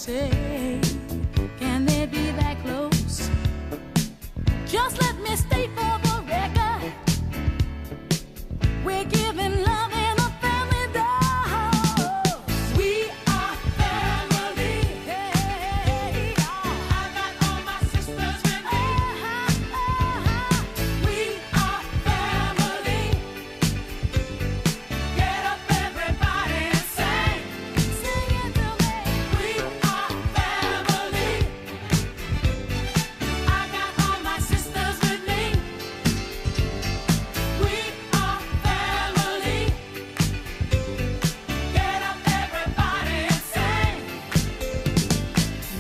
say, can they be that close? Just let me state for the record, we're giving love in a family dose. We are family. Hey, I got all my sisters with me. We are family. Get up everybody and sing. Sing it to me. We are family. I got all my sisters with me. We are family. Get up everybody and sing.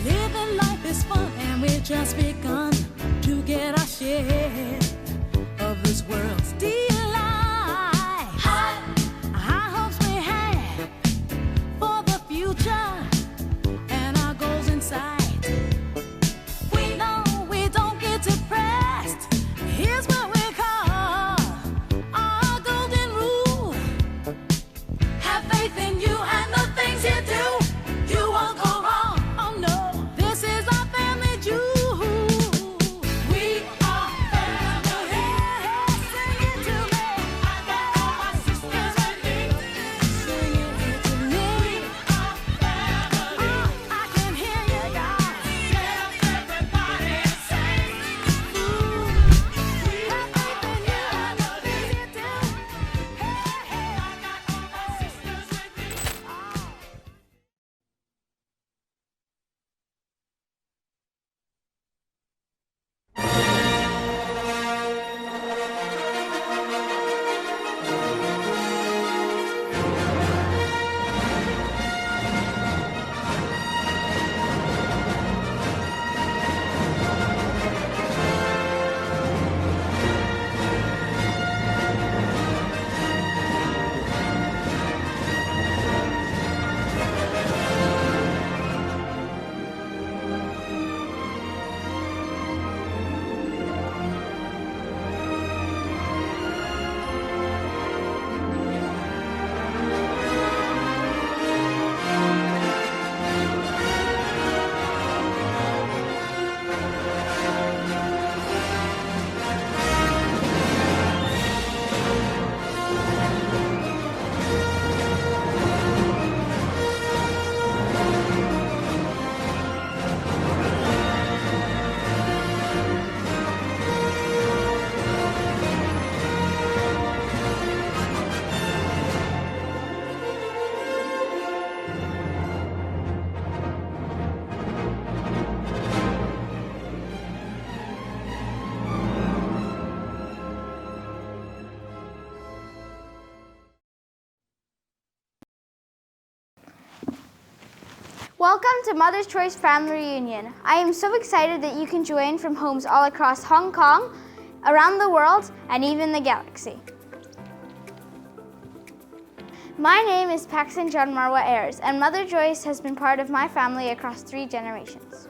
Living life is fun and we've just begun to get our share of this world's delight. High hopes we have for the future and our goals in sight. We know we don't get depressed. Here's what we call our golden rule. Have faith in you and the things you do. You won't go wrong. Oh no, this is our family jewel. We are family. Sing it to me. I got all my sisters with me. Sing it to me. We are family. I can hear you, guys. Get up everybody and sing. We have faith in you and the things you do. Hey, I got all my sisters with me. Welcome to Mother's Choice Family Reunion. I am so excited that you can join from homes all across Hong Kong, around the world, and even the galaxy. My name is Paxton John Marwah Ayers, and Mother Joyce has been part of my family across 3 generations.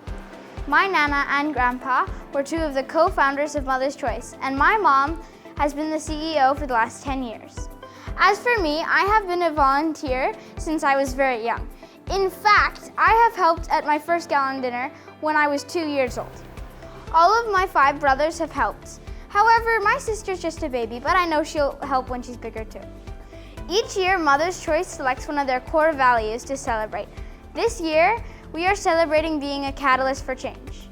My Nana and Grandpa were 2 of the co-founders of Mother's Choice, and my mom has been the CEO for the last 10 years. As for me, I have been a volunteer since I was very young. In fact, I have helped at my first gala dinner when I was 2 years old. All of my 5 brothers have helped. However, my sister's just a baby, but I know she'll help when she's bigger too. Each year, Mother's Choice selects one of their core values to celebrate. This year, we are celebrating being a catalyst for change.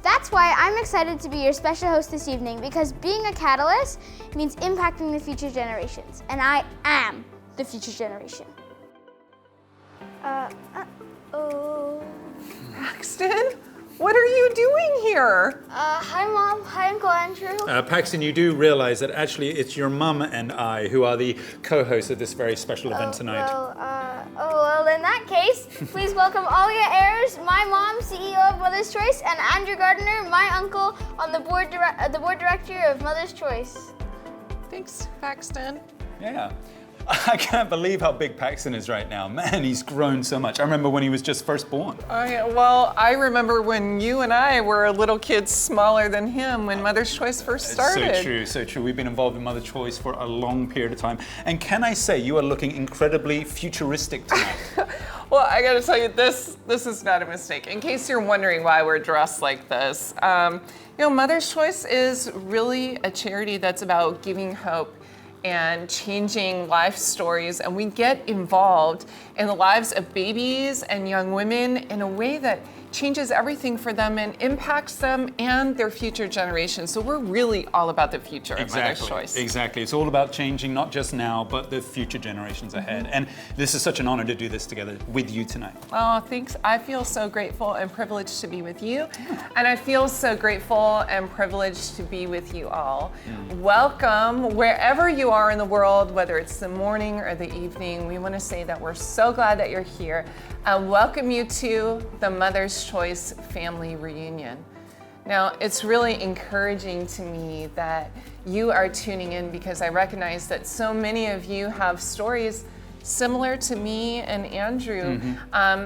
That's why I'm excited to be your special host this evening, because being a catalyst means impacting the future generations, and I am the future generation. Paxton, what are you doing here? Hi Mom, hi Uncle Andrew. Paxton, you do realize that actually it's your mum and I who are the co-hosts of this very special event tonight. Well, in that case, please welcome Alia Ayers, my mom, CEO of Mother's Choice, and Andrew Gardner, my uncle, on the board director of Mother's Choice. Thanks, Paxton. Yeah. I can't believe how big Paxton is right now. Man, he's grown so much. I remember when he was just first born. Well, I remember when you and I were little kids smaller than him when Mother's Choice first started. So true, so true. We've been involved in Mother's Choice for a long period of time. And can I say, you are looking incredibly futuristic tonight. Well, I gotta tell you, this is not a mistake. In case you're wondering why we're dressed like this, Mother's Choice is really a charity that's about giving hope and changing life stories, and we get involved in the lives of babies and young women in a way that changes everything for them and impacts them and their future generations. So we're really all about the future of Mother's Choice. Exactly. It's all about changing not just now, but the future generations ahead. And this is such an honor to do this together with you tonight. Oh, thanks. I feel so grateful and privileged to be with you. And I feel so grateful and privileged to be with you all. Welcome wherever you are in the world, whether it's the morning or the evening. We want to say that we're so glad that you're here and welcome you to the Mother's Choice Family Reunion. Now, it's really encouraging to me that you are tuning in because I recognize that so many of you have stories similar to me and Andrew.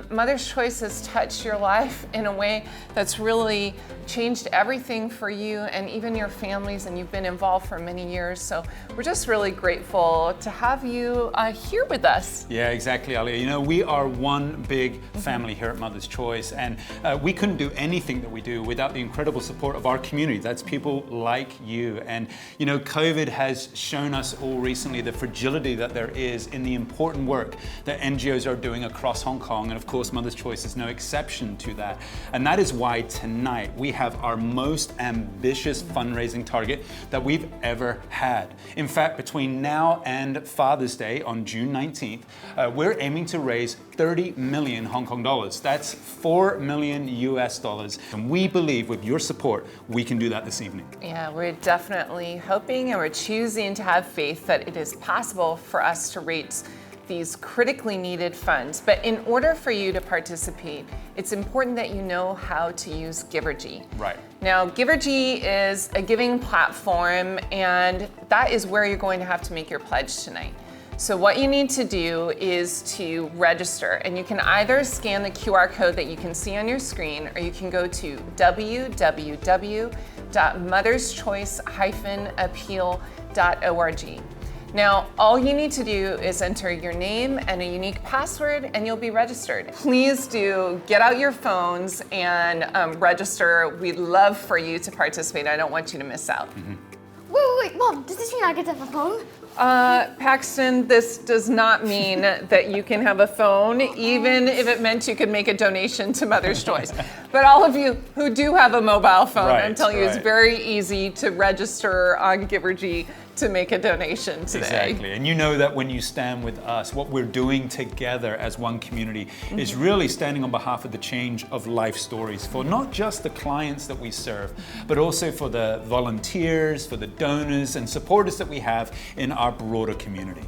Mother's Choice has touched your life in a way that's really changed everything for you and even your families, and you've been involved for many years. So we're just really grateful to have you here with us. Yeah, exactly, Alia. You know, we are one big family here at Mother's Choice, and we couldn't do anything that we do without the incredible support of our community. That's people like you. And, you know, COVID has shown us all recently the fragility that there is in the important work that NGOs are doing across Hong Kong, and of course Mother's Choice is no exception to that. And that is why tonight we have our most ambitious fundraising target that we've ever had. In fact, between now and Father's Day on June 19th, we're aiming to raise 30 million Hong Kong dollars. That's 4 million US dollars. And we believe with your support, we can do that this evening. Yeah, we're definitely hoping and we're choosing to have faith that it is possible for us to raise these critically needed funds. But in order for you to participate, it's important that you know how to use Givergy. Right. Now, Givergy is a giving platform, and that is where you're going to have to make your pledge tonight. So what you need to do is to register, and you can either scan the QR code that you can see on your screen, or you can go to www.motherschoice-appeal.org. Now, all you need to do is enter your name and a unique password, and you'll be registered. Please do get out your phones and register. We'd love for you to participate. I don't want you to miss out. Wait, Mom, does this mean I get to have a phone? Paxton, this does not mean that you can have a phone, even if it meant you could make a donation to Mother's Choice. But all of you who do have a mobile phone, I'm telling you, it's very easy to register on Givergy to make a donation today. Exactly, and you know that when you stand with us, what we're doing together as one community is really standing on behalf of the change of life stories for not just the clients that we serve, but also for the volunteers, for the donors and supporters that we have in our broader community.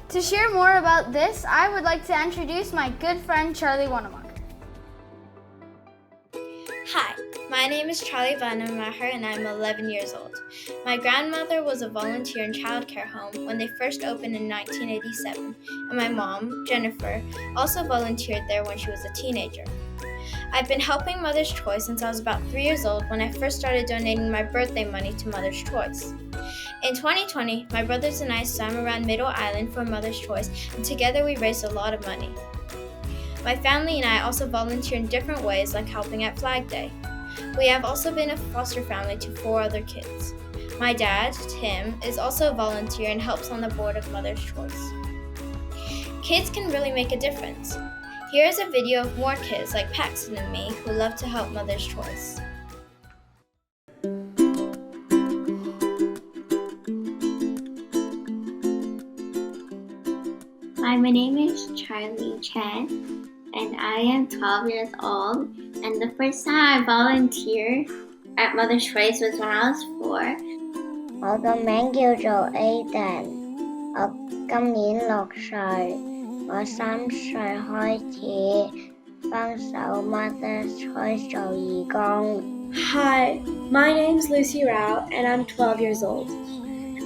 To share more about this, I would like to introduce my good friend Charlie Wanamaker. Hi, my name is Charlie Vandermacher and I'm 11 years old. My grandmother was a volunteer in childcare home when they first opened in 1987, and my mom, Jennifer, also volunteered there when she was a teenager. I've been helping Mother's Choice since I was about 3 years old when I first started donating my birthday money to Mother's Choice. In 2020, my brothers and I swam around Middle Island for Mother's Choice, and together we raised a lot of money. My family and I also volunteer in different ways, like helping at Flag Day. We have also been a foster family to 4 other kids. My dad, Tim, is also a volunteer and helps on the board of Mother's Choice. Kids can really make a difference. Here is a video of more kids like Paxton and me who love to help Mother's Choice. Hi, my name is Charlie Chen, and I am 12 years old. And the first time I volunteered at Mother's Choice was when I was 4. 我個名叫做 Aiden， 我今年6歲，我3歲開始幫手 Mother's Choice 做義工。 Hi, my name's Lucy Rao and I'm 12 years old.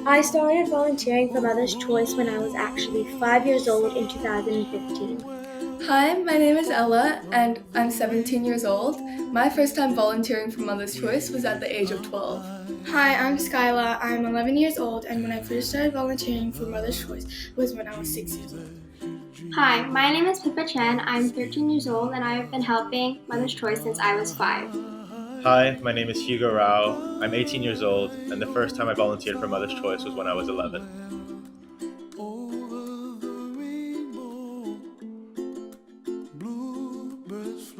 I started volunteering for Mother's Choice when I was actually 5 years old in 2015. Hi, my name is Ella and I'm 17 years old. My first time volunteering for Mother's Choice was at the age of 12. Hi, I'm Skyla. I'm 11 years old, and when I first started volunteering for Mother's Choice was when I was 6 years old. Hi, my name is Pippa Chen. I'm 13 years old and I've been helping Mother's Choice since I was 5. Hi, my name is Hugo Rao. I'm 18 years old, and the first time I volunteered for Mother's Choice was when I was 11.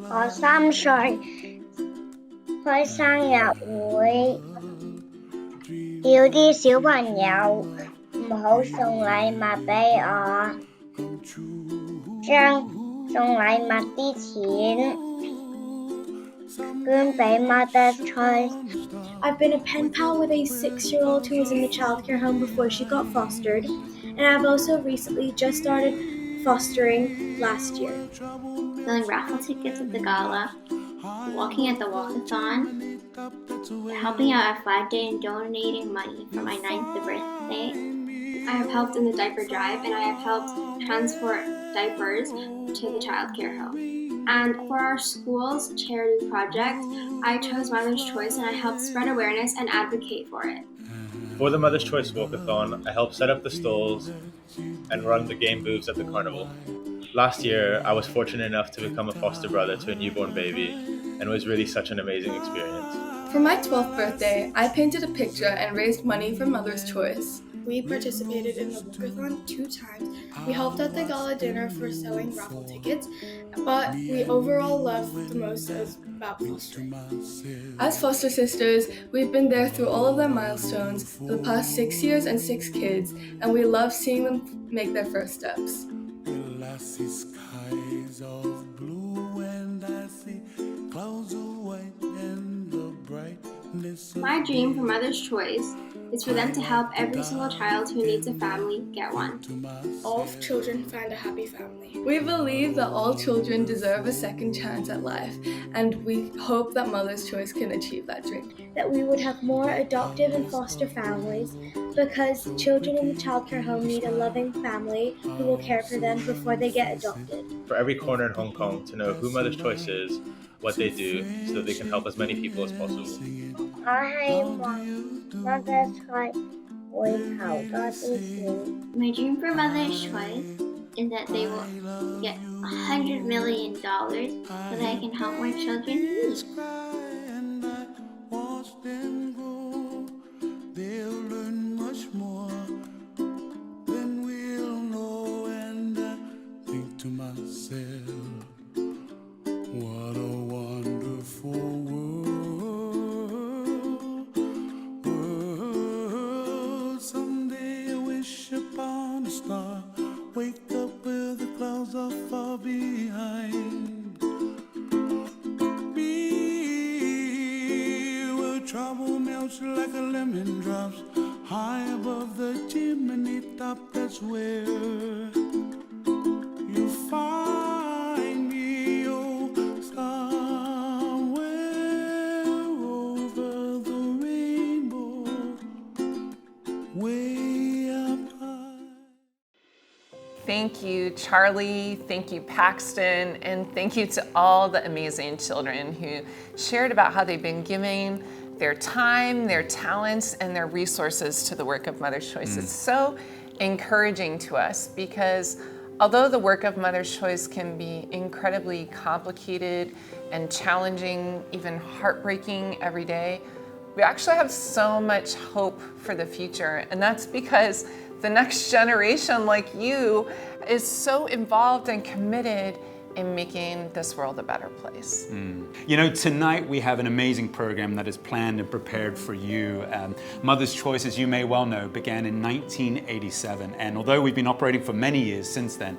I 3歲，開生日會，叫啲小朋友唔好送禮物俾我，將送禮物啲錢捐俾 Mother's Choice. I've been a pen pal with a 6-year-old who was in the childcare home before she got fostered, and I've also recently just started fostering last year. Selling raffle tickets at the gala, walking at the walkathon, helping out at Flag Day and donating money for my 9th birthday. I have helped in the diaper drive and I have helped transport diapers to the childcare home. And for our school's charity project, I chose Mother's Choice and I helped spread awareness and advocate for it. For the Mother's Choice Walkathon, I helped set up the stalls and run the game booths at the carnival. Last year, I was fortunate enough to become a foster brother to a newborn baby, and it was really such an amazing experience. For my 12th birthday, I painted a picture and raised money for Mother's Choice. We participated in the walkathon 2 times. We helped at the gala dinner for selling raffle tickets, but we overall loved the most about fostering. As foster sisters, we've been there through all of their milestones for the past 6 years and 6 kids, and we love seeing them make their first steps. I see skies of blue and I see clouds of white and the brightness of My dream for Mother's Choice is for them to help every single child who needs a family get one. All children find a happy family. We believe that all children deserve a second chance at life, and we hope that Mother's Choice can achieve that dream. That we would have more adoptive and foster families, because children in the childcare home need a loving family who will care for them before they get adopted. For every corner in Hong Kong to know who Mother's Choice is, what they do, so that they can help as many people as possible. 我希望 Mother's Choice 會投多啲錢。My dream for Mother's Choice is that they will get $100 million so they can help more children in need. and I watch them grow. They'll learn much more than we'll know, and I think to myself, what a wonderful world. Someday I wish upon a star, wake up where the clouds are far behind. Be where trouble melts like a lemon drops, high above the chimney top. That's where you find me, oh, somewhere over the rainbow, way up high. Thank you, Charlie. Thank you, Paxton. And thank you to all the amazing children who shared about how they've been giving their time, their talents, and their resources to the work of Mother's Choice. It's so encouraging to us because although the work of Mother's Choice can be incredibly complicated and challenging, even heartbreaking every day, we actually have so much hope for the future. And that's because the next generation, like you, is so involved and committed in making this world a better place. You know, tonight we have an amazing program that is planned and prepared for you. Mother's Choice, as you may well know, began in 1987. And although we've been operating for many years since then,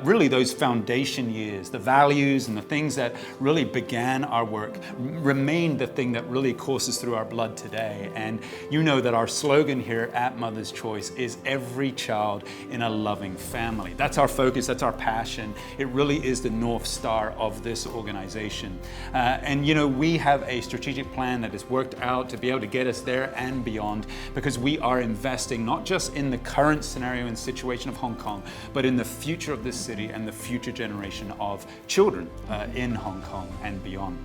really those foundation years, the values and the things that really began our work remain the thing that really courses through our blood today. And you know that our slogan here at Mother's Choice is every child in a loving family. That's our focus, that's our passion. It really is the North Star of this organization. And you know, we have a strategic plan that is worked out to be able to get us there and beyond, because we are investing not just in the current scenario and situation of Hong Kong, but in the future of this city and the future generation of children in Hong Kong and beyond.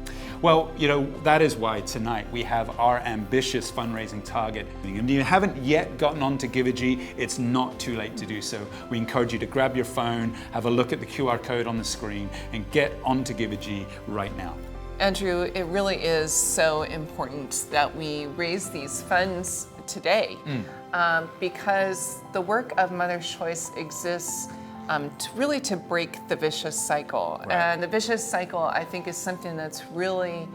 Well, that is why tonight we have our ambitious fundraising target. And if you haven't yet gotten onto Givergy, it's not too late to do so. We encourage you to grab your phone, have a look at the QR code on the screen, and get onto Givergy right now. Andrew, it really is so important that we raise these funds today because the work of Mother's Choice exists to break the vicious cycle. Right. And the vicious cycle, I think, is something that's really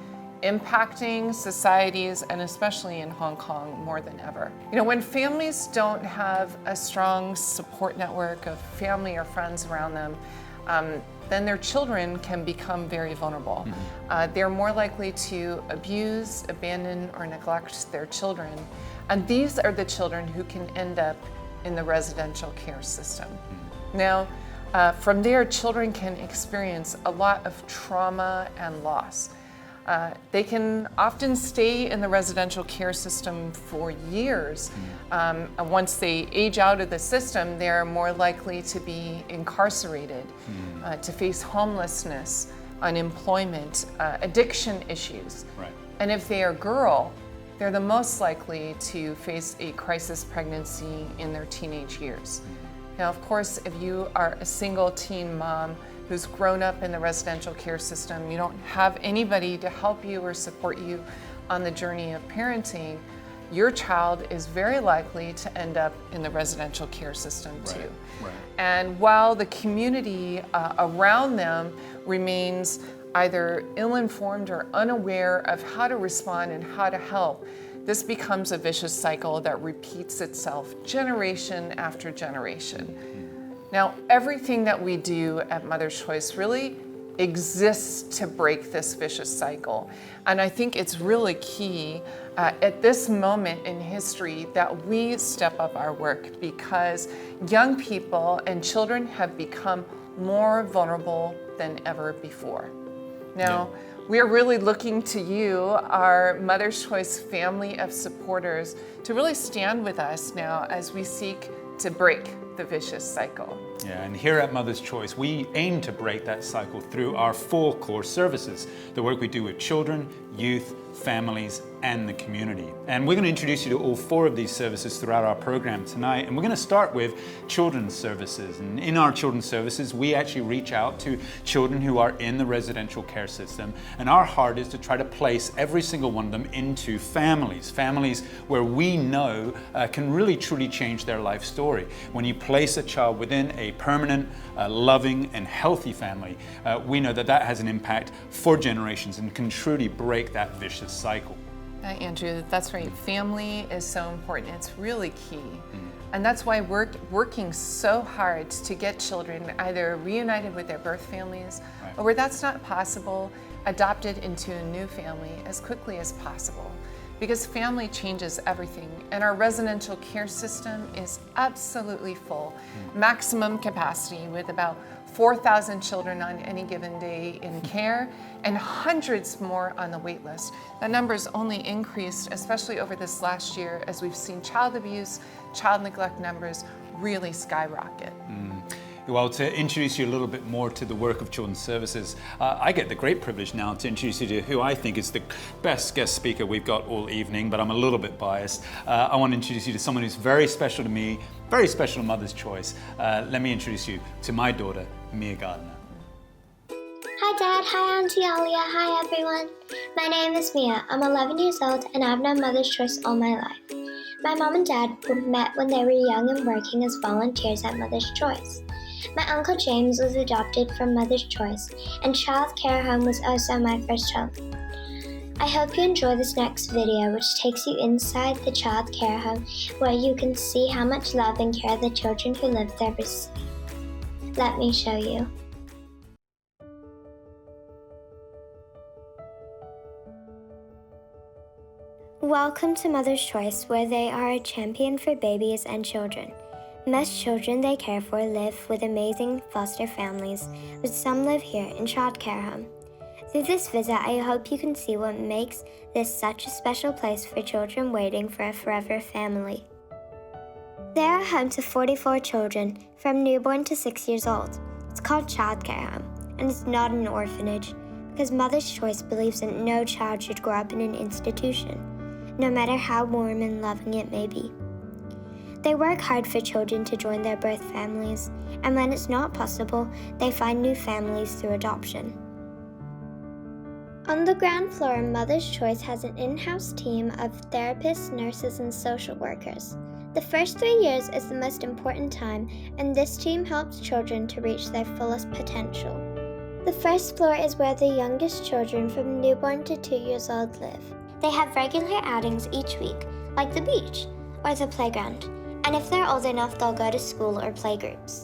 impacting societies, and especially in Hong Kong more than ever. When families don't have a strong support network of family or friends around them, then their children can become very vulnerable. They're more likely to abuse, abandon, or neglect their children. And these are the children who can end up in the residential care system. Now, from there, children can experience a lot of trauma and loss. They can often stay in the residential care system for years. And once they age out of the system, they're more likely to be incarcerated, to face homelessness, unemployment, addiction issues. Right. And if they are a girl, they're the most likely to face a crisis pregnancy in their teenage years. Now, of course, if you are a single teen mom who's grown up in the residential care system, you don't have anybody to help you or support you on the journey of parenting, your child is very likely to end up in the residential care system too. Right. And while the community around them remains either ill-informed or unaware of how to respond and how to help, this becomes a vicious cycle that repeats itself generation after generation. Now, everything that we do at Mother's Choice really exists to break this vicious cycle. And I think it's really key at this moment in history that we step up our work, because young people and children have become more vulnerable than ever before. Now, we are really looking to you, our Mother's Choice family of supporters, to really stand with us now as we seek to break the vicious cycle. Yeah, and here at Mother's Choice, we aim to break that cycle through our 4 core services, the work we do with children, youth, families, and the community. And we're going to introduce you to all 4 of these services throughout our program tonight. And we're going to start with children's services. And in our children's services, we actually reach out to children who are in the residential care system. And our heart is to try to place every single one of them into families where we know can really truly change their life story. When you place a child within a permanent, loving, and healthy family, we know that that has an impact for generations and can truly break that vicious cycle. Andrew, that's right. Family is so important. It's really key. And that's why we're working so hard to get children either reunited with their birth families, or where that's not possible, adopted into a new family as quickly as possible. Because family changes everything, and our residential care system is absolutely full, maximum capacity, with about 4,000 children on any given day in care and hundreds more on the wait list. That number's only increased, especially over this last year, as we've seen child abuse, child neglect numbers really skyrocket. Well, to introduce you a little bit more to the work of Children's Services, I get the great privilege now to introduce you to who I think is the best guest speaker we've got all evening, but I'm a little bit biased. I want to introduce you to someone who's very special to me, very special to Mother's Choice. Let me introduce you to my daughter, Mia Gardner. Hi Dad, hi Auntie Alia, hi everyone. My name is Mia. I'm 11 years old and I've known Mother's Choice all my life. My mom and dad met when they were young and working as volunteers at Mother's Choice. My Uncle James was adopted from Mother's Choice, and Child Care Home was also my first home. I hope you enjoy this next video, which takes you inside the Child Care Home, where you can see how much love and care the children who live there receive. Let me show you. Welcome to Mother's Choice, where they are a champion for babies and children. Most children they care for live with amazing foster families, but some live here in Child Care Home. Through this visit, I hope you can see what makes this such a special place for children waiting for a forever family. They are home to 44 children, from newborn to 6 years old. It's called Child Care Home, and it's not an orphanage. because Mother's Choice believes that no child should grow up in an institution, no matter how warm and loving it may be. They work hard for children to join their birth families, and when it's not possible, they find new families through adoption. On the ground floor, Mother's Choice has an in-house team of therapists, nurses, and social workers. The first 3 years is the most important time, and this team helps children to reach their fullest potential. The first floor is where the youngest children from newborn to 2 years old live. They have regular outings each week, like the beach or the playground, and if they're old enough, they'll go to school or playgroups.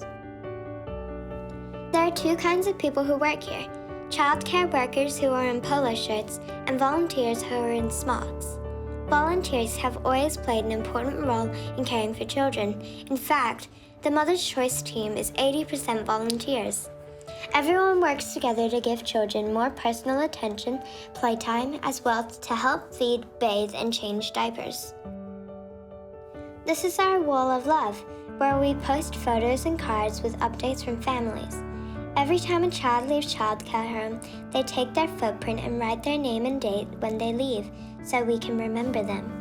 There are 2 kinds of people who work here: childcare workers who are in polo shirts and volunteers who are in smocks. Volunteers have always played an important role in caring for children. In fact, the Mother's Choice team is 80% volunteers. Everyone works together to give children more personal attention, playtime, as well to help feed, bathe, and change diapers. This is our wall of love, where we post photos and cards with updates from families. Every time a child leaves childcare home, they take their footprint and write their name and date when they leave, so we can remember them.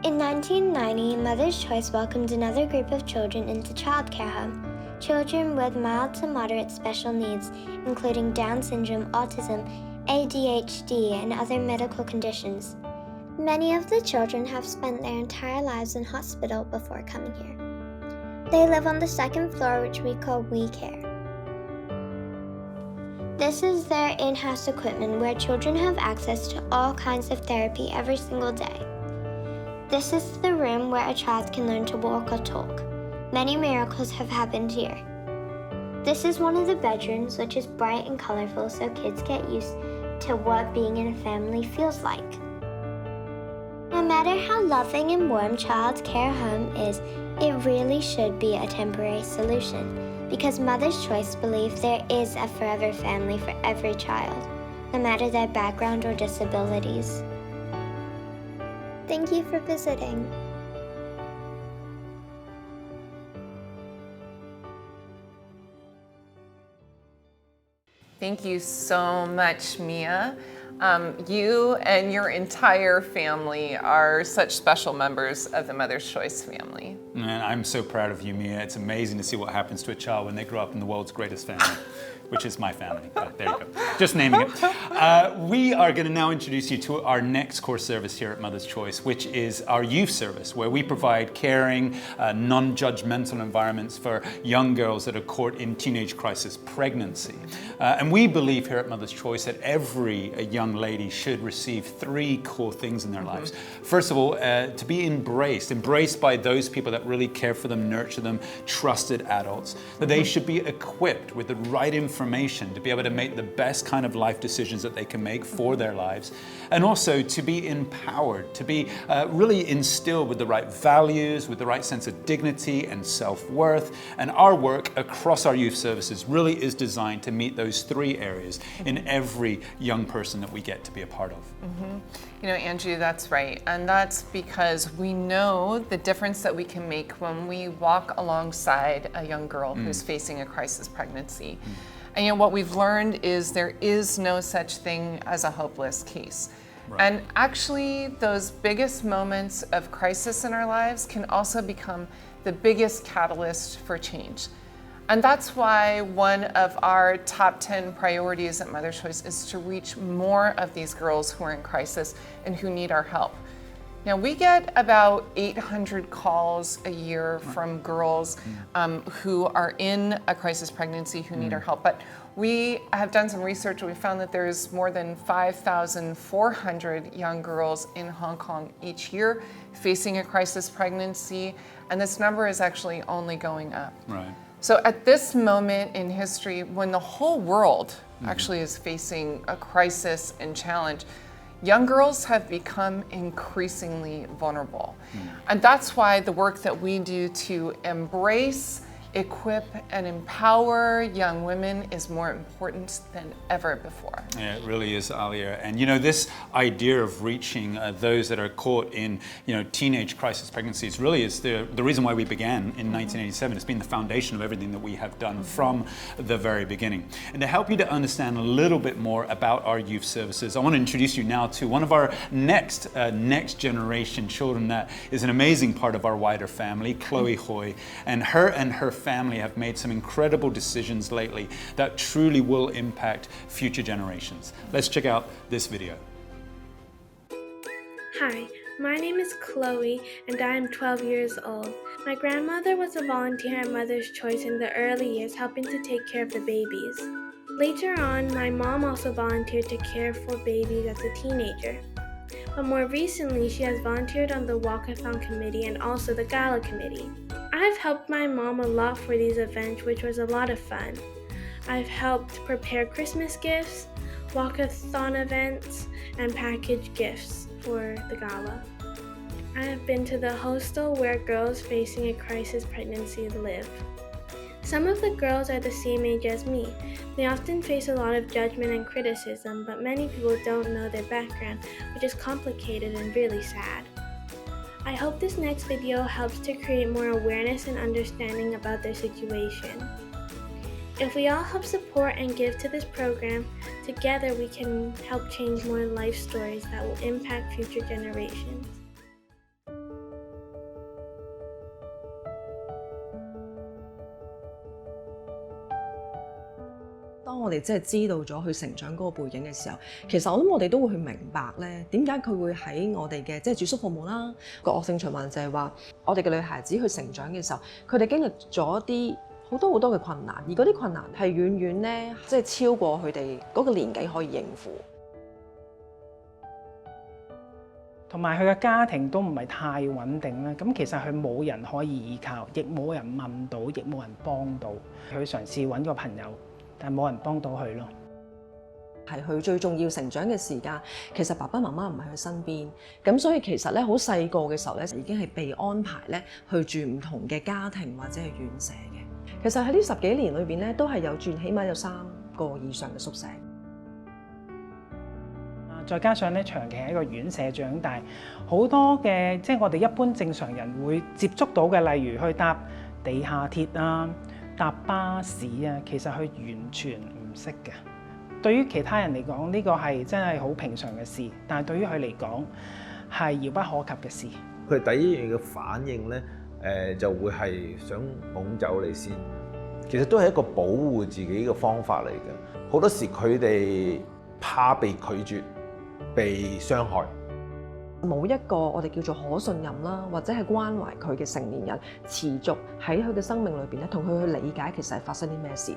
In 1990, Mother's Choice welcomed another group of children into childcare home, children with mild to moderate special needs, including Down syndrome, autism, ADHD, and other medical conditions. Many of the children have spent their entire lives in hospital before coming here. They live on the second floor, which we call We Care. This is their in-house equipment where children have access to all kinds of therapy every single day. This is the room where a child can learn to walk or talk. Many miracles have happened here. This is one of the bedrooms, which is bright and colorful so kids get used to what being in a family feels like. No matter how loving and warm child care home is, it really should be a temporary solution, because Mother's Choice believes there is a forever family for every child, no matter their background or disabilities. Thank you for visiting. Thank you so much, Mia. You and your entire family are such special members of the Mother's Choice family. And I'm so proud of you, Mia. It's amazing to see what happens to a child when they grow up in the world's greatest family, which is my family. But there you go. Just naming it. We are going to now introduce you to our next core service here at Mother's Choice, which is our youth service, where we provide caring, non-judgmental environments for young girls that are caught in teenage crisis pregnancy. And we believe here at Mother's Choice that every young lady should receive 3 core things in their lives. First of all, to be embraced by those people that really care for them, nurture them, trusted adults. That they should be equipped with the right information to be able to make the best kind of life decisions that they can make for their lives. And also to be empowered, to be really instilled with the right values, with the right sense of dignity and self-worth. And our work across our youth services really is designed to meet those 3 areas in every young person that we get to be a part of. You know, Andrew, that's right. And that's because we know the difference that we can make when we walk alongside a young girl who's facing a crisis pregnancy. And you know, what we've learned is there is no such thing as a hopeless case. Right. And actually, those biggest moments of crisis in our lives can also become the biggest catalyst for change. And that's why one of our top 10 priorities at Mother's Choice is to reach more of these girls who are in crisis and who need our help. Now, we get about 800 calls a year from girls who are in a crisis pregnancy who need our help. But we have done some research and we found that there's more than 5,400 young girls in Hong Kong each year facing a crisis pregnancy. And this number is actually only going up. Right. So at this moment in history, when the whole world actually is facing a crisis and challenge, young girls have become increasingly vulnerable. And that's why the work that we do to embrace equip and empower young women is more important than ever before. Yeah, it really is, Alia. And you know, this idea of reaching those that are caught in, you know, teenage crisis pregnancies really is the reason why we began in 1987. It's been the foundation of everything that we have done from the very beginning. And to help you to understand a little bit more about our youth services, I want to introduce you now to one of our next generation children that is an amazing part of our wider family, Chloe Hoy. And her family have made some incredible decisions lately that truly will impact future generations. Let's check out this video. Hi, my name is Chloe and I am 12 years old. My grandmother was a volunteer at Mother's Choice in the early years, helping to take care of the babies. Later on, my mom also volunteered to care for babies as a teenager. But more recently, she has volunteered on the Walkathon committee and also the Gala committee. I've helped my mom a lot for these events, which was a lot of fun. I've helped prepare Christmas gifts, Walkathon events, and package gifts for the Gala. I have been to the hostel where girls facing a crisis pregnancy live. Some of the girls are the same age as me. They often face a lot of judgment and criticism, but many people don't know their background, which is complicated and really sad. I hope this next video helps to create more awareness and understanding about their situation. If we all help support and give to this program, together we can help change more life stories that will impact future generations. 當我哋即係知道咗佢成長嗰個背景嘅時候，其實我諗我哋都會去明白咧，點解佢會喺我哋嘅即係住宿服務啦，個惡性循環就係話，我哋嘅女孩子去成長嘅時候，佢哋經歷咗一啲好多嘅困難，而嗰啲困難係遠遠咧即係超過佢哋嗰個年紀可以應付。同埋佢嘅家庭都唔係太穩定啦，咁其實佢冇人可以依靠，亦冇人問到，亦冇人幫到。佢嘗試揾個朋友，但係冇人幫到佢咯。係佢最重要成長嘅時間，其實爸爸媽媽唔喺佢身邊，咁所以其實咧好細個嘅時候咧已經係被安排咧去住唔同嘅家庭或者係院舍嘅。其實喺呢10幾年裏邊咧都係有住起碼有3個以上嘅宿舍。再加上咧長期喺個院舍長大，好多嘅即係我哋一般正常人會接觸到嘅，例如去搭地下鐵啊、搭巴士啊，其實佢完全唔識嘅。對於其他人嚟講，呢個係真係好平常嘅事，但係對於佢嚟講係遙不可及嘅事。佢第一樣嘅反應咧，就會係想拱走你先。其實都係一個保護自己嘅方法嚟嘅。好多時佢哋怕被拒絕。被傷害，冇一個我哋叫做可信任啦，或者係關懷佢嘅成年人，持續喺佢嘅生命裏邊咧，同佢去理解其實係發生啲咩事。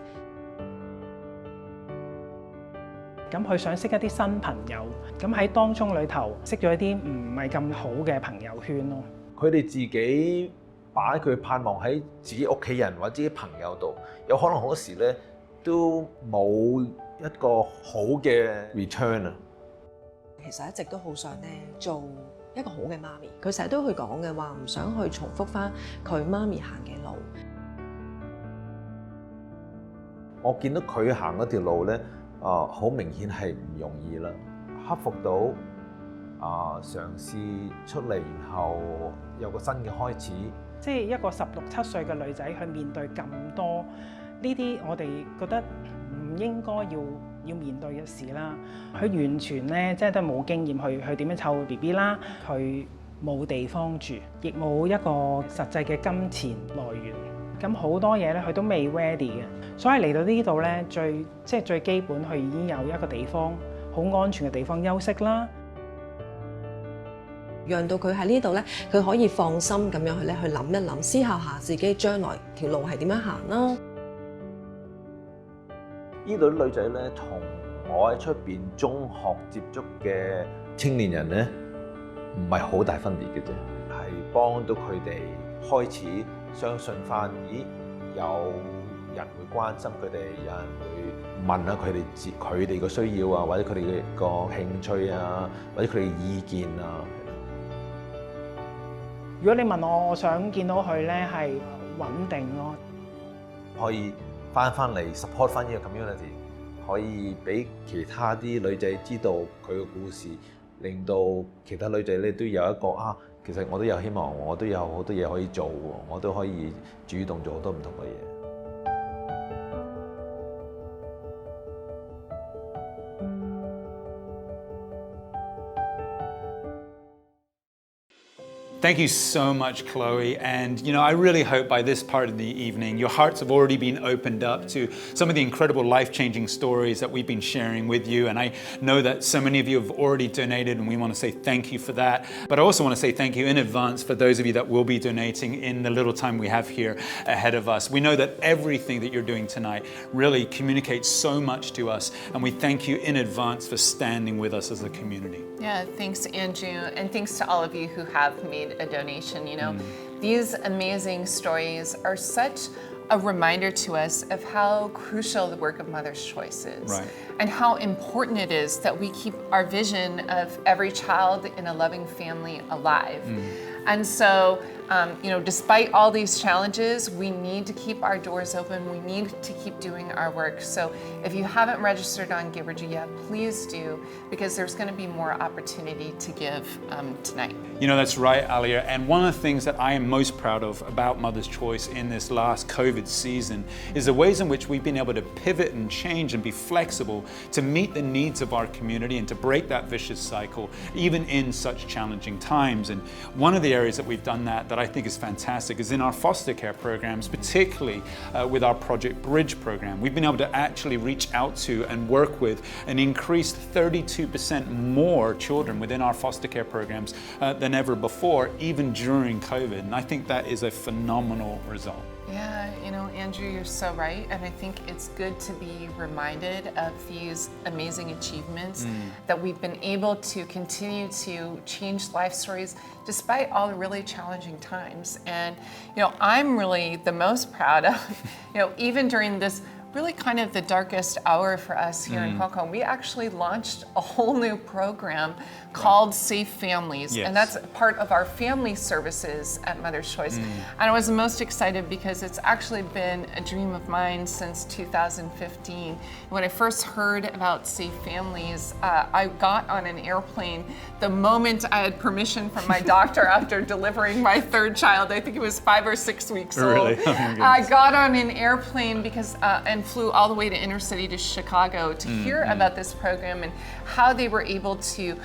咁佢想識一啲新朋友，咁喺當中裏頭識咗一啲唔係咁好嘅朋友圈咯。佢哋自己把佢盼望喺自己屋企人或者自己朋友度，有可能好多時咧都冇一個好嘅 return 啊。其實一直都好想咧做一個好嘅媽咪，佢成日都去講嘅話，唔想去重複翻佢媽咪行嘅路。我見到佢行嗰條路咧，好明顯係唔容易啦，克服到嘗試出嚟，然後有個新嘅開始。即係一個16、17歲嘅女仔去面對咁多呢啲，我哋覺得唔應該要面對嘅事啦，佢完全咧即係都冇經驗去點樣湊 BB 啦，佢冇地方住，亦冇一個實際嘅金錢來源，咁好多嘢咧佢都未 ready 嘅，所以嚟到呢度咧最基本，佢已經有一個地方好安全嘅地方休息啦，讓到佢喺呢度咧，佢可以放心咁樣去諗一諗，思考下自己將來條路係點樣行啦。呢度啲女仔咧，同我喺出邊中學接觸嘅青年人咧，唔係好大分別嘅啫，係幫到佢哋開始相信翻，咦，有人會關心佢哋，有人會問下佢哋個需要啊，或者佢哋嘅個興趣啊，或者佢哋嘅意見啊。如果你問我，我想見到佢咧係穩定咯。可以翻嚟 support 翻呢個 community， 可以俾其他啲女仔知道佢嘅故事，令到其他女仔咧都有一個其實我都有希望，我都有好多嘢可以做，我都可以主動做好多唔同嘅嘢。Thank you so much, Chloe. And I really hope by this part of the evening, your hearts have already been opened up to some of the incredible life-changing stories that we've been sharing with you. And I know that so many of you have already donated, and we want to say thank you for that. But I also want to say thank you in advance for those of you that will be donating in the little time we have here ahead of us. We know that everything that you're doing tonight really communicates so much to us, and we thank you in advance for standing with us as a community. Yeah, thanks, Andrew, and thanks to all of you who have made a donation. These amazing stories are such a reminder to us of how crucial the work of Mother's Choice is, right, and how important it is that we keep our vision of every child in a loving family alive. And so, despite all these challenges, we need to keep our doors open. We need to keep doing our work. So if you haven't registered on Givergy yet, please do, because there's going to be more opportunity to give tonight. That's right, Alia. And one of the things that I am most proud of about Mother's Choice in this last COVID season is the ways in which we've been able to pivot and change and be flexible to meet the needs of our community and to break that vicious cycle, even in such challenging times. And one of the areas that we've done that I think is fantastic is in our foster care programs, particularly with our Project Bridge program. We've been able to actually reach out to and work with an increased 32% more children within our foster care programs than ever before, even during COVID. And I think that is a phenomenal result. Yeah, Andrew, you're so right. And I think it's good to be reminded of these amazing achievements that we've been able to continue to change life stories despite all the really challenging times. And, I'm really the most proud of, even during this really kind of the darkest hour for us here in Hong Kong, we actually launched a whole new program called Safe Families. Yes. And that's part of our family services at Mother's Choice. And I was most excited because it's actually been a dream of mine since 2015. When I first heard about Safe Families, I got on an airplane the moment I had permission from my doctor after delivering my third child. I think it was 5 or 6 weeks old. Really? Oh my I got on an airplane because and flew all the way to inner city to Chicago to hear about this program and how they were able to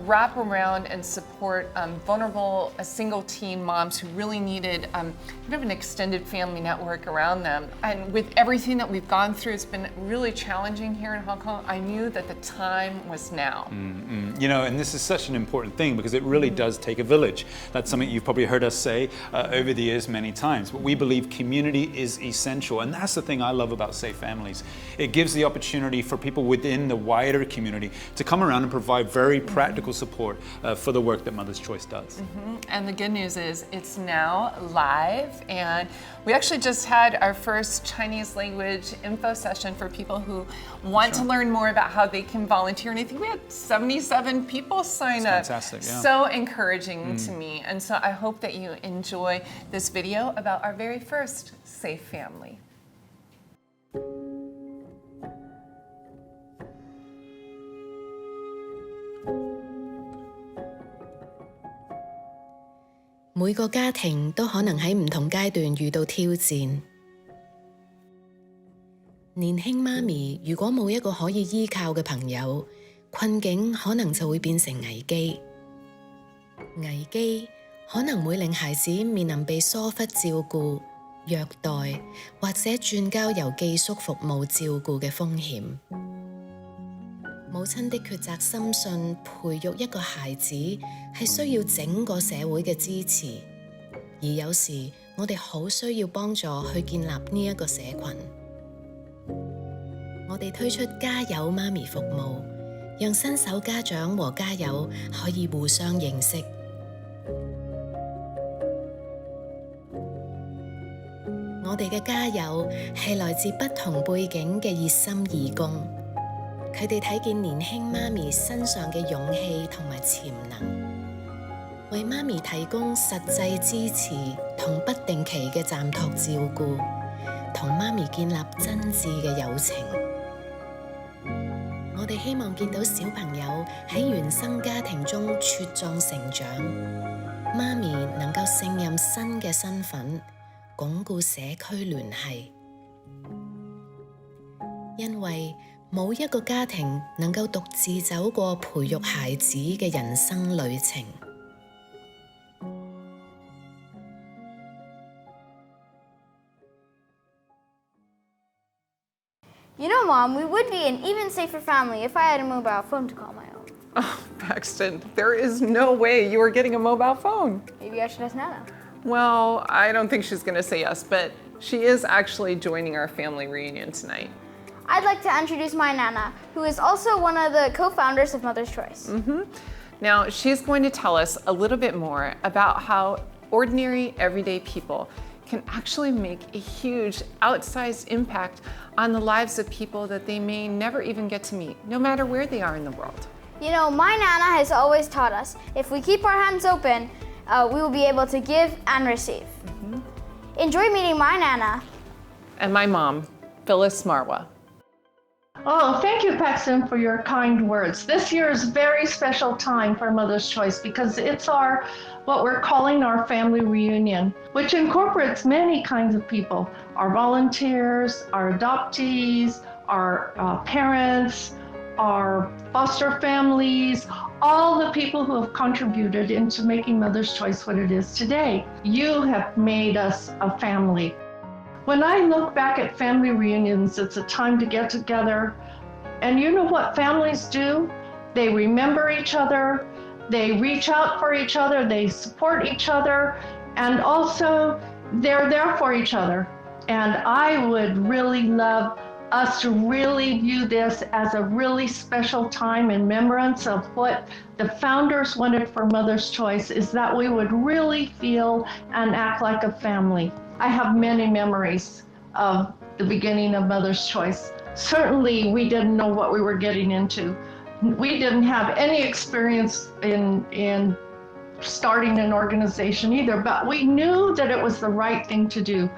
wrap around and support vulnerable single teen moms who really needed kind of an extended family network around them. And with everything that we've gone through, it's been really challenging here in Hong Kong. I knew that the time was now. And this is such an important thing because it really does take a village. That's something you've probably heard us say over the years many times. But we believe community is essential, and that's the thing I love about Safe Families. It gives the opportunity for people within the wider community to come around and provide very practical support for the work that Mother's Choice does. And the good news is it's now live, and we actually just had our first Chinese language info session for people who want to learn more about how they can volunteer. And I think we had 77 people sign up. Fantastic, yeah. So encouraging to me. And so I hope that you enjoy this video about our very first Safe Family. 每個家庭都可能喺唔同階段遇到挑戰。年輕媽咪如果冇一個可以依靠嘅朋友，困境可能就會變成危機。危機可能會令孩子面臨被疏忽照顧、虐待或者轉交由寄宿服務照顧嘅風險。母親的抉擇深信培育一個孩子係需要整個社會嘅支持，而有時我哋好需要幫助去建立呢一個社群。我哋推出加油媽咪服務，讓新手家長和家友可以互相認識。我哋嘅家友係來自不同背景嘅熱心義工，佢哋睇見年輕媽咪身上嘅勇氣同埋潛能，為媽咪提供實際支持同不定期嘅暫託照顧，同媽咪建立真摯嘅友情。我哋希望見到小朋友喺原生家庭中茁壯成長，媽咪能夠勝任新嘅身份，鞏固社區聯繫。因為冇一個家庭能夠獨自走過培育孩子嘅人生旅程。You know, Mom, we would be an even safer family if I had a mobile phone to call my own. Oh, Paxton, there is no way you are getting a mobile phone. Maybe I should ask Nana. Well, I don't think she's going to say yes, but she is actually joining our family reunion tonight. I'd like to introduce my Nana, who is also one of the co-founders of Mother's Choice. Now, she's going to tell us a little bit more about how ordinary, everyday people can actually make a huge, outsized impact on the lives of people that they may never even get to meet, no matter where they are in the world. You know, my Nana has always taught us, if we keep our hands open, we will be able to give and receive. Enjoy meeting my Nana. And my mom, Phyllis Marwah. Oh, thank you, Paxton, for your kind words. This year is a very special time for Mother's Choice because it's what we're calling our family reunion, which incorporates many kinds of people, our volunteers, our adoptees, our parents, our foster families, all the people who have contributed into making Mother's Choice what it is today. You have made us a family. When I look back at family reunions, it's a time to get together. And you know what families do? They remember each other, they reach out for each other, they support each other, and also they're there for each other. And I would really love us to really view this as a really special time in remembrance of what the founders wanted for Mother's Choice, is that we would really feel and act like a family. I have many memories of the beginning of Mother's Choice. Certainly, we didn't know what we were getting into. We didn't have any experience in starting an organization either, but we knew that it was the right thing to do.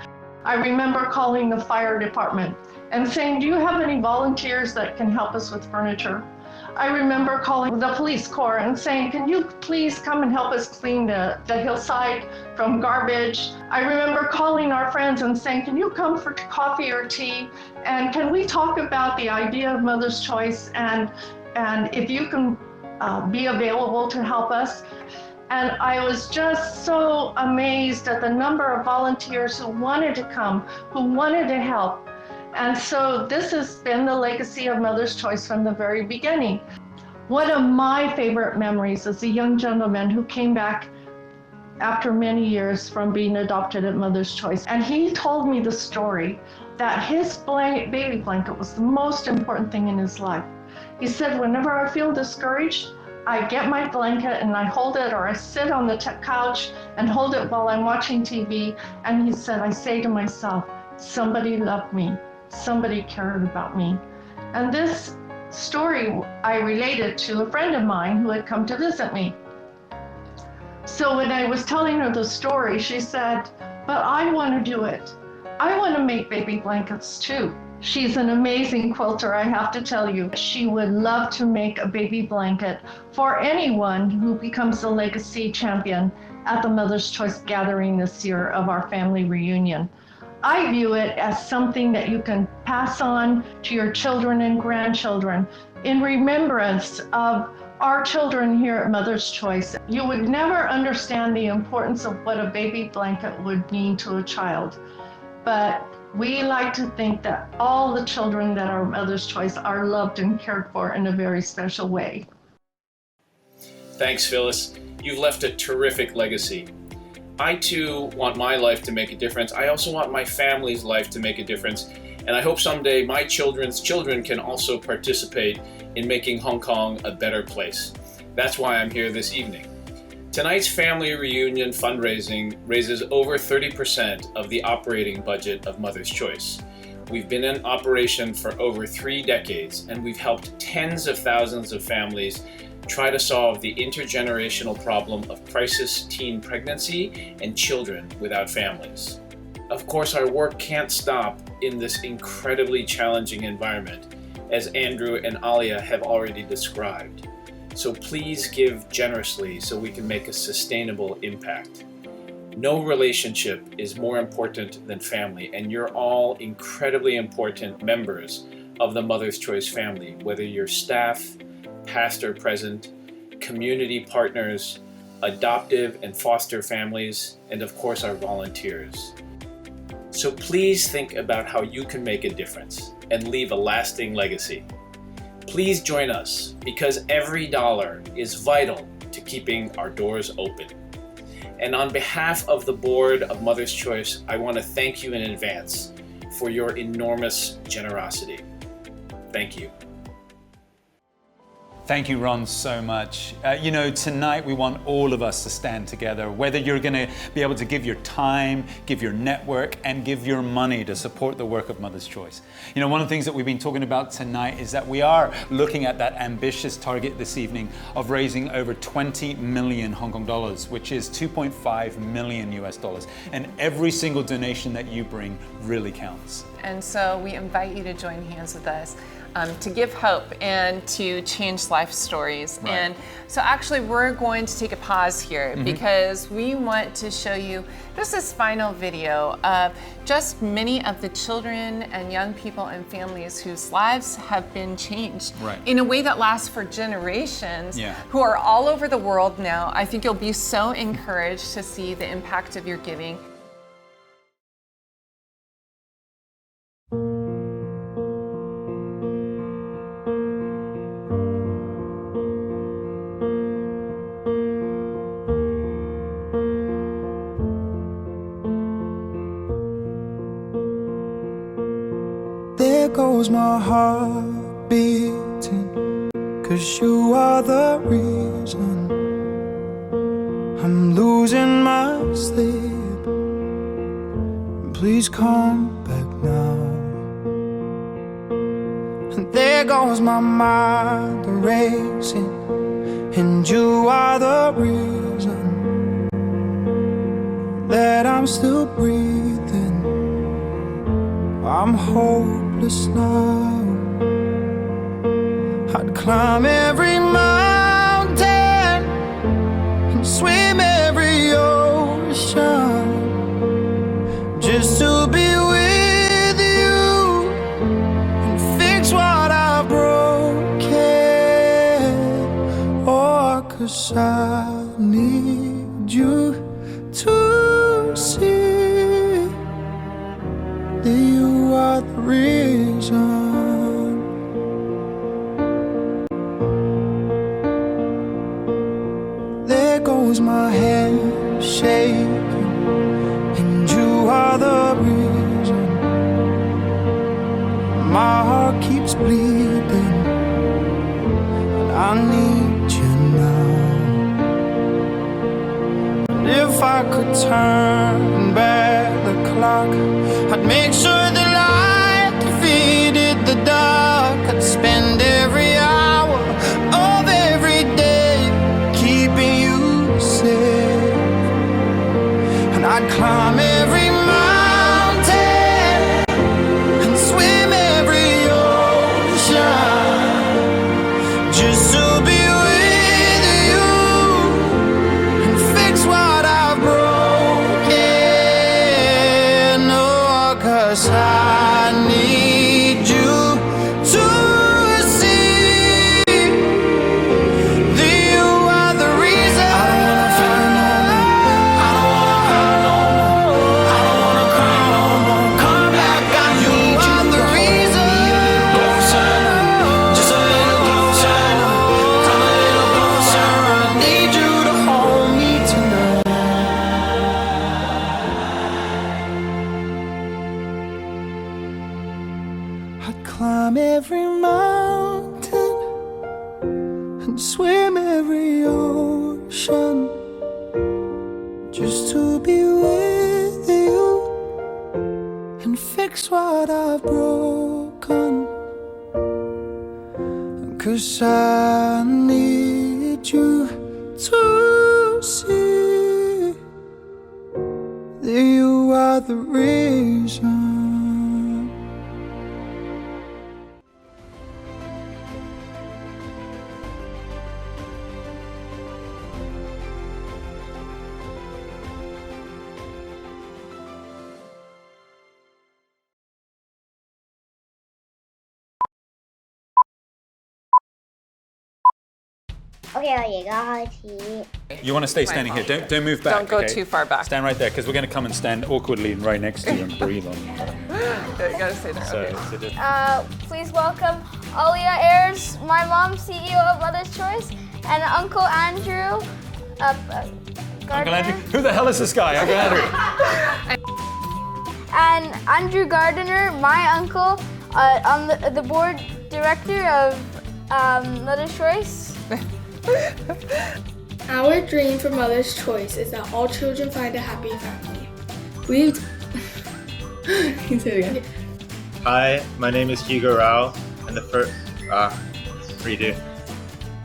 I remember calling the fire department and saying, do you have any volunteers that can help us with furniture? I remember calling the police corps and saying, can you please come and help us clean the hillside from garbage? I remember calling our friends and saying, can you come for coffee or tea? And can we talk about the idea of Mother's Choice and if you can be available to help us? And I was just so amazed at the number of volunteers who wanted to come, who wanted to help. And so this has been the legacy of Mother's Choice from the very beginning. One of my favorite memories is a young gentleman who came back after many years from being adopted at Mother's Choice. And he told me the story that his baby blanket was the most important thing in his life. He said, whenever I feel discouraged, I get my blanket and I hold it, or I sit on the couch and hold it while I'm watching TV. And he said, I say to myself, somebody loved me. Somebody cared about me. And this story I related to a friend of mine who had come to visit me. So when I was telling her the story, she said, but I want to do it. I want to make baby blankets too. She's an amazing quilter, I have to tell you. She would love to make a baby blanket for anyone who becomes a legacy champion at the Mother's Choice gathering this year of our family reunion. I view it as something that you can pass on to your children and grandchildren in remembrance of our children here at Mother's Choice. You would never understand the importance of what a baby blanket would mean to a child, but we like to think that all the children that are Mother's Choice are loved and cared for in a very special way. Thanks, Phyllis. You've left a terrific legacy. I too want my life to make a difference. I also want my family's life to make a difference. And I hope someday my children's children can also participate in making Hong Kong a better place. That's why I'm here this evening. Tonight's family reunion fundraising raises over 30% of the operating budget of Mother's Choice. We've been in operation for over 3 decades, and we've helped tens of thousands of families try to solve the intergenerational problem of crisis teen pregnancy and children without families. Of course, our work can't stop in this incredibly challenging environment, as Andrew and Alia have already described. So please give generously so we can make a sustainable impact. No relationship is more important than family, and you're all incredibly important members of the Mother's Choice family, whether you're staff, past or present, community partners, adoptive and foster families, and of course our volunteers. So please think about how you can make a difference and leave a lasting legacy. Please join us, because every dollar is vital to keeping our doors open. And on behalf of the board of Mother's Choice, I want to thank you in advance for your enormous generosity. Thank you. Thank you, Ron, so much. Tonight we want all of us to stand together, whether you're going to be able to give your time, give your network, and give your money to support the work of Mother's Choice. One of the things that we've been talking about tonight is that we are looking at that ambitious target this evening of raising over 20 million Hong Kong dollars, which is 2.5 million US dollars. And every single donation that you bring really counts. And so we invite you to join hands with us. To give hope and to change life stories. Right. And so actually we're going to take a pause here because we want to show you just this final video of just many of the children and young people and families whose lives have been changed in a way that lasts for generations, who are all over the world now. I think you'll be so encouraged to see the impact of your giving. There goes my heart beating, 'cause you are the reason I'm losing my sleep. Please come back now. And there goes my mind racing, and you are the reason that I'm still breathing. I'm hopeless now. I'd climb every mountain and swim every ocean just to be with you and fix what I've broken. Oh, 'cause I need you to see that you are the reason. There goes my hand shaking, and you are the reason. My heart keeps bleeding, and I need you now. And if I could turn back the clock, I'd make sure the light defeated the dark. I'd spend every hour of every day keeping you safe, and I'd climb every mountain and swim every ocean just to be with you and fix what I've broken. Oh, 'cause I need you to see that you are the reason. I don't wanna fight no more. I don't wanna hurt no more. I don't wanna cry no more. Come back, I need you. The reason. Closer, just a little closer. Come a little closer. I need you to hold me tonight. I'd climb every mountain and swim every ocean just to be with you and fix what I've broken. 'Cause I need you to see that you are are the reason. OK， 我而家開始。 You want to stay standing here. Don't move back. Don't go okay? too far back. Stand right there because we're going to come and stand awkwardly right next to you and breathe on you. You gotta stay there. Okay. So just... Please welcome Alia Ayers, my mom, CEO of Mother's Choice, and Uncle Andrew. Uncle Andrew? Who the hell is this guy? Uncle Andrew. And Andrew Gardiner, my uncle, on the board director of Mother's Choice. Our dream for Mother's Choice is that all children find a happy family. We've... Can you say it again? Hi, my name is Hugo Rao, and the first... redo.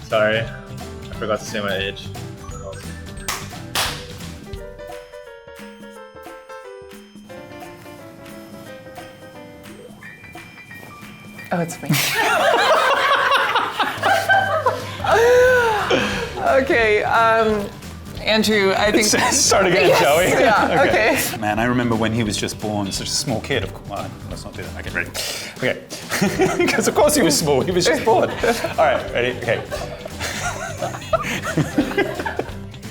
Sorry, I forgot to say my age. Oh, it's me. Okay, Andrew, I think... Start again, yes, shall we? Yeah, okay. Man, I remember when he was just born, such a small kid. Well, let's not do that. Okay, ready? Okay. Because of course he was small, he was just born. All right, ready? Okay.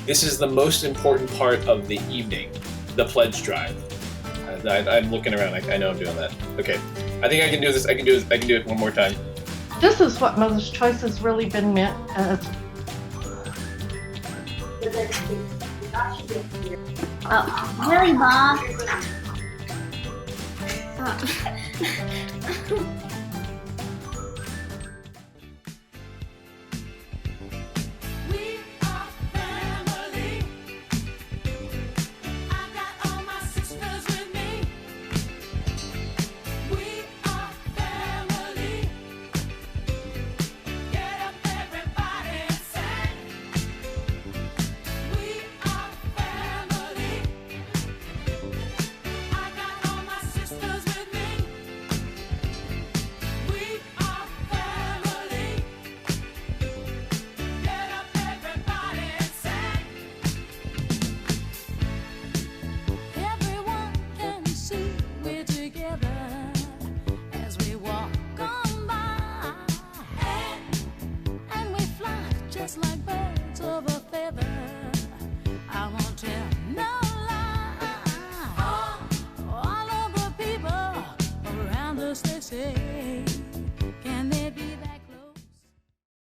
This is the most important part of the evening, the pledge drive. I'm looking around, I know I'm doing that. Okay, I think I can do this, I can do it one more time. This is what Mother's Choice has really been meant as. Oh, really, Bob?